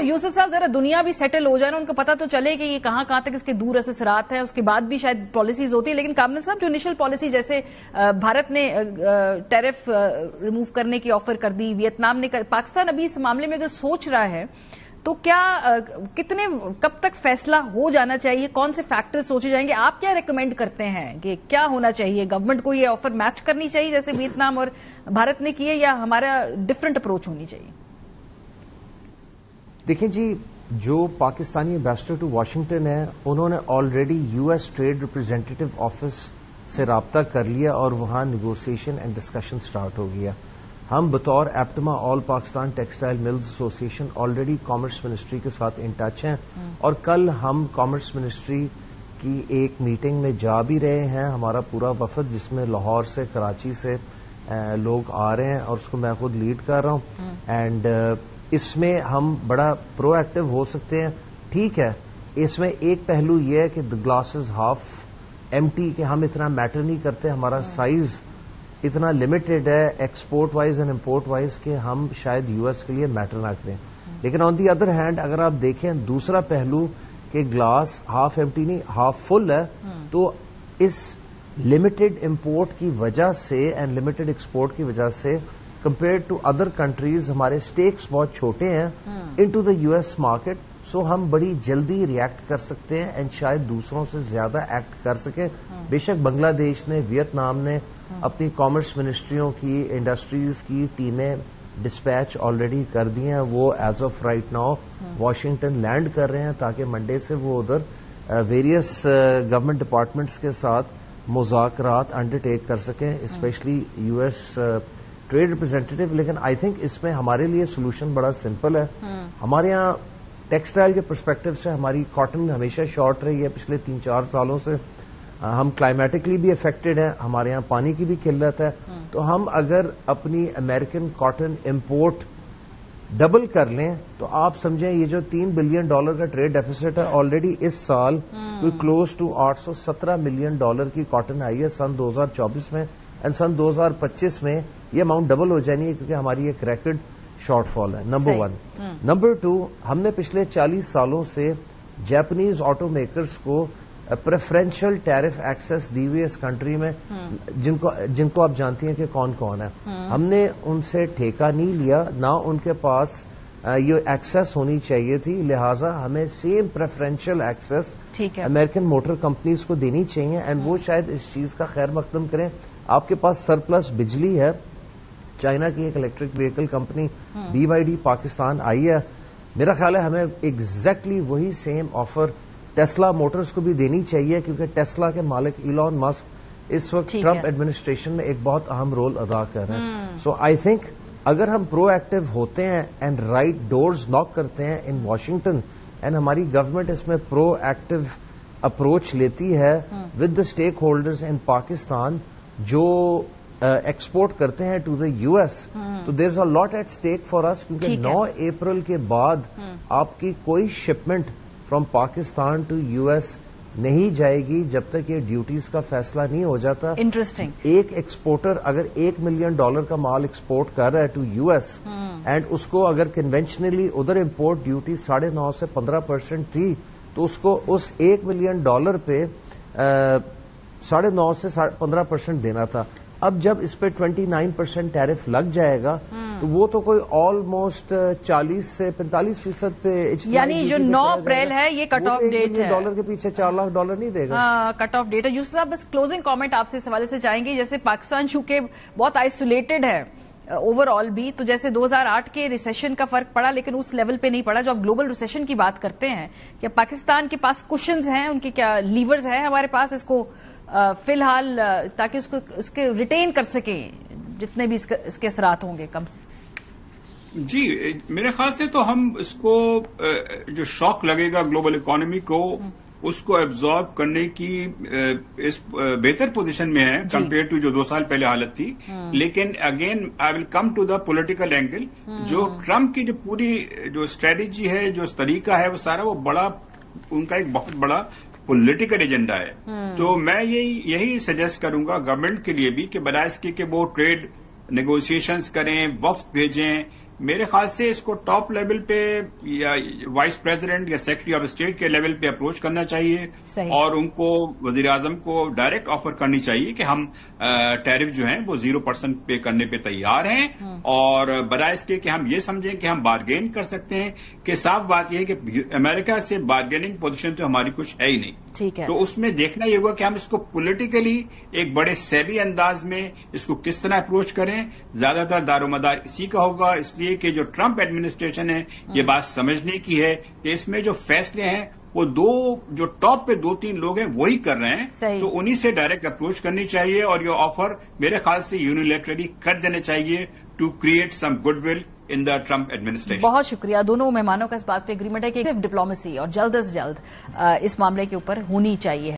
यूसुफ साहब जरा दुनिया भी सेटल हो जाए ना, उनको पता तो चले कि ये कहां कहां तक इसके दूर असरात है, उसके बाद भी शायद पॉलिसीज होती है। लेकिन कामना साहब, जो इनिशियल पॉलिसी जैसे भारत ने टैरिफ रिमूव करने की ऑफर कर दी, वियतनाम ने पाकिस्तान अभी इस मामले में अगर सोच रहा है तो क्या कब तक फैसला हो जाना चाहिए, कौन से फैक्टर्स सोचे जाएंगे? आप क्या रेकमेंड करते हैं कि क्या होना चाहिए? गवर्नमेंट को ये ऑफर मैच करनी चाहिए जैसे वियतनाम और भारत ने किए, या हमारा डिफरेंट अप्रोच होनी चाहिए? देखिए जी, जो पाकिस्तानी एम्बेसडर टू वाशिंगटन है, उन्होंने already US trade representative office से राब्ता कर लिया और वहां निगोसिएशन एंड डिस्कशन स्टार्ट हो गया। हम बतौर एप्टमा all Pakistan textile mills association already commerce ministry के साथ इन टच हैं और कल हम कॉमर्स मिनिस्ट्री की एक मीटिंग में जा भी रहे हैं। हमारा पूरा वफद, जिसमें लाहौर से, कराची से लोग आ रहे हैं और उसको मैं खुद लीड कर रहा हूं। एंड इसमें हम बड़ा प्रोएक्टिव हो सकते हैं। ठीक है, इसमें एक पहलू यह है कि the glass is half empty, कि हम इतना मैटर नहीं करते, हमारा साइज इतना लिमिटेड है export wise and import wise कि हम शायद यूएस के लिए मैटर ना करें। लेकिन ऑन दी अदर हैंड अगर आप देखें दूसरा पहलू कि ग्लास हाफ एम्प्टी नहीं हाफ फुल है, तो इस लिमिटेड इम्पोर्ट की वजह से एंड लिमिटेड एक्सपोर्ट की वजह से कंपेयर टू अदर कंट्रीज हमारे स्टेक्स बहुत छोटे हैं इनटू द यूएस मार्केट। सो हम बड़ी जल्दी रिएक्ट कर सकते हैं एंड शायद दूसरों से ज्यादा एक्ट कर सकें। बेशक बांग्लादेश ने, वियतनाम ने अपनी कॉमर्स मिनिस्ट्रियों की, इंडस्ट्रीज की टीमें डिस्पैच ऑलरेडी कर दी हैं। वो as of right now Washington land कर रहे हैं ताकि मंडे से वो उधर वेरियस गवर्नमेंट डिपार्टमेंट्स के साथ मुज़ाकरात अंडरटेक कर सकें, स्पेशली यूएस ट्रेड रिप्रेजेंटेटिव। लेकिन आई थिंक इसमें हमारे लिए सोल्यूशन बड़ा सिंपल है। हमारे यहाँ टेक्सटाइल के परस्पेक्टिव से हमारी कॉटन हमेशा शॉर्ट रही है पिछले 3-4 सालों से। हम क्लाइमेटिकली भी अफेक्टेड हैं, हमारे यहाँ पानी की भी किल्लत है। तो हम अगर अपनी अमेरिकन कॉटन इंपोर्ट डबल कर लें तो आप समझें ये जो $3 बिलियन का ट्रेड डेफिसिट है, ऑलरेडी इस साल कोई क्लोज टू $817 मिलियन की कॉटन आई है सन 2024 में, एंड सन 2025 में ये अमाउंट डबल हो जानी है क्योंकि हमारी एक रैकेट शॉर्टफॉल है। नंबर 1। नंबर 2, हमने पिछले 40 सालों से जापानीज ऑटो मेकर्स को प्रेफरेंशियल टैरिफ एक्सेस दी हुई इस कंट्री में, जिनको आप जानती हैं कि कौन कौन है। हमने उनसे ठेका नहीं लिया, ना उनके पास ये एक्सेस होनी चाहिए थी, लिहाजा हमें same preferential access American motor companies को देनी चाहिए एंड वो शायद इस चीज का खैर मकदम करें। आपके पास सरप्लस बिजली है, चाइना की एक electric vehicle company BYD Pakistan आई है, मेरा ख्याल है हमें एग्जैक्टली वही सेम ऑफर टेस्ला मोटर्स को भी देनी चाहिए क्योंकि टेस्ला के मालिक इलॉन मस्क इस वक्त ट्रंप एडमिनिस्ट्रेशन में एक बहुत अहम रोल अदा कर रहे हैं। सो आई थिंक अगर हम प्रोएक्टिव होते हैं एंड राइट डोर्स नॉक करते हैं इन वॉशिंगटन एंड हमारी गवर्नमेंट इसमें प्रोएक्टिव अप्रोच लेती है with the stakeholders in Pakistan जो एक्सपोर्ट करते हैं टू द यूएस, तो there is a lot at stake for us क्योंकि 9 अप्रैल के बाद आपकी कोई shipment from Pakistan to US नहीं जाएगी जब तक ये ड्यूटीज का फैसला नहीं हो जाता। इंटरेस्टिंग। एक एक्सपोर्टर अगर $1 मिलियन का माल एक्सपोर्ट कर रहा है टू यूएस एंड उसको अगर कन्वेंशनली उधर इम्पोर्ट ड्यूटी 9.5 से 15% थी, तो उसको उस $1 मिलियन पे 9.5 से 15% देना था। अब जब इस पे 29% टैरिफ लग जाएगा तो वो तो कोई ऑलमोस्ट 40 से 45% पे, यानी जो 9 अप्रैल है ये कट ऑफ डेट है। डॉलर के पीछे $4 लाख नहीं देगा। कट ऑफ डेट है। यूसुफ साहब, बस क्लोजिंग कमेंट आपसे इस हवाले से चाहेंगे, जैसे पाकिस्तान चूंकि बहुत आइसोलेटेड है ओवरऑल भी, तो जैसे 2008 के रिसेशन का फर्क पड़ा लेकिन उस लेवल पे नहीं पड़ा जो आप ग्लोबल रिसेशन की बात करते हैं। क्या पाकिस्तान के पास कुशंस हैं, उनकी क्या लीवर्स हैं हमारे पास इसको फिलहाल, ताकि उसके रिटेन कर सकें जितने भी इसके असरात होंगे कम से? जी, मेरे ख्याल से तो हम इसको जो शॉक लगेगा ग्लोबल इकोनॉमी को उसको एब्जॉर्ब करने की इस बेहतर पोजीशन में है कंपेयर टू जो 2 साल पहले हालत थी। लेकिन again I will come to the political angle. जो ट्रंप की जो पूरी जो स्ट्रेटेजी है, जो तरीका है, वो सारा वो बड़ा उनका एक बहुत बड़ा पॉलिटिकल एजेंडा है। तो मैं यही सजेस्ट करूंगा गवर्नमेंट के लिए भी कि बजाय इसके कि वो ट्रेड नेगोशिएशंस करें, वफ्द भेजें میرے خیال سے اس کو ٹاپ لیول پہ یا وائس پریزیڈنٹ یا سیکرٹری آف اسٹیٹ کے لیول پہ اپروچ کرنا چاہیے اور ان کو وزیر اعظم کو ڈائریکٹ آفر کرنی چاہیے کہ ہم ٹیرف جو ہیں وہ 0% پے کرنے پہ تیار ہیں اور برائے اس کے کہ ہم یہ سمجھیں کہ ہم بارگین کر سکتے ہیں کہ صاف بات یہ ہے کہ امریکہ سے بارگیننگ پوزیشن تو ہماری کچھ ہے ہی نہیں. ٹھیک ہے. تو اس میں دیکھنا یہ ہوگا کہ ہم اس کو پولیٹیکلی ایک بڑے سیبی انداز میں اس کو کس طرح اپروچ کریں. زیادہ تر دار و مدار اسی کا ہوگا اس لیے کہ جو ٹرمپ ایڈمنسٹریشن ہے یہ بات سمجھنے کی ہے کہ اس میں جو فیصلے ہیں وہ جو ٹاپ پہ 2-3 لوگ ہیں وہی کر رہے ہیں تو انہی سے ڈائریکٹ اپروچ کرنی چاہیے اور یہ آفر میرے خیال سے یونیلیٹرلی کر دینے چاہیے to create some goodwill in the Trump administration. بہت شکریہ. دونوں مہمانوں کا اس بات پہ اگریمنٹ ہے کہ صرف ڈپلومیسی اور جلد از جلد اس معاملے کے اوپر ہونی چاہیے.